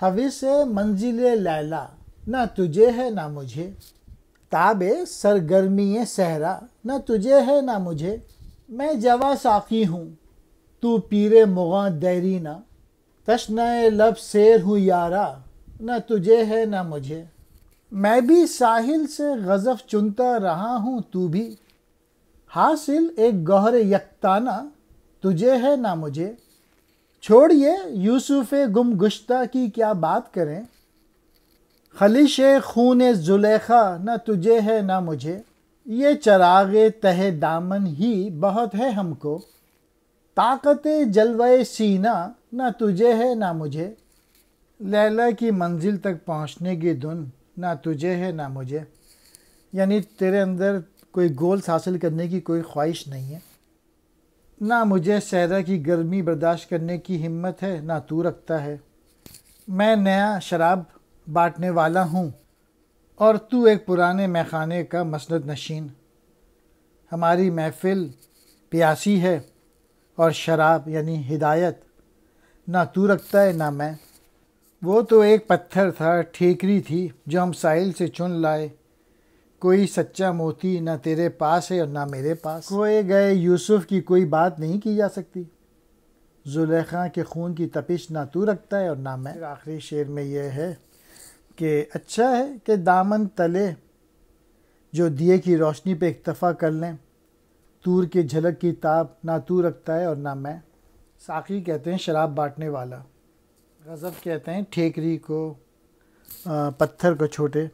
حوث منزل لیلا نہ تجھے ہے نہ مجھے، تاب سرگرمی صحرا نہ تجھے ہے نہ مجھے، میں جواں ساقی ہوں تو پیر مغاں دیرینہ، تشنہ لب سیر ہوں یارا نہ تجھے ہے نہ مجھے، میں بھی ساحل سے غزف چنتا رہا ہوں تو بھی، حاصل ایک گوہر یکتانہ تجھے ہے نہ مجھے، چھوڑیے یوسف گم گشتہ کی کیا بات کریں، خلیش خون زلیخا نہ تجھے ہے نہ مجھے، یہ چراغ تہ دامن ہی بہت ہے ہم کو، طاقت جلوہ سینہ نہ تجھے ہے نہ مجھے، لیلا کی منزل تک پہنچنے کی دھن نہ تجھے ہے نہ مجھے، یعنی تیرے اندر کوئی گولز حاصل کرنے کی کوئی خواہش نہیں ہے، نہ مجھے صحرا کی گرمی برداشت کرنے کی ہمت ہے نہ تو رکھتا ہے، میں نیا شراب بانٹنے والا ہوں اور تو ایک پرانے میخانے کا مسند نشین، ہماری محفل پیاسی ہے اور شراب یعنی ہدایت نہ تو رکھتا ہے نہ میں، وہ تو ایک پتھر تھا، ٹھیکری تھی جو ہم ساحل سے چن لائے، کوئی سچا موتی نہ تیرے پاس ہے اور نہ میرے پاس، کھوئے گئے یوسف کی کوئی بات نہیں کی جا سکتی، زلیخا کے خون کی تپش نہ تو رکھتا ہے اور نہ میں۔ آخری شعر میں یہ ہے کہ اچھا ہے کہ دامن تلے جو دیے کی روشنی پہ اکتفا کر لیں، طور کی جھلک کی تاب نہ تو رکھتا ہے اور نہ میں۔ ساقی کہتے ہیں شراب بانٹنے والا، غضب کہتے ہیں ٹھیکری کو، پتھر کو چھوٹے،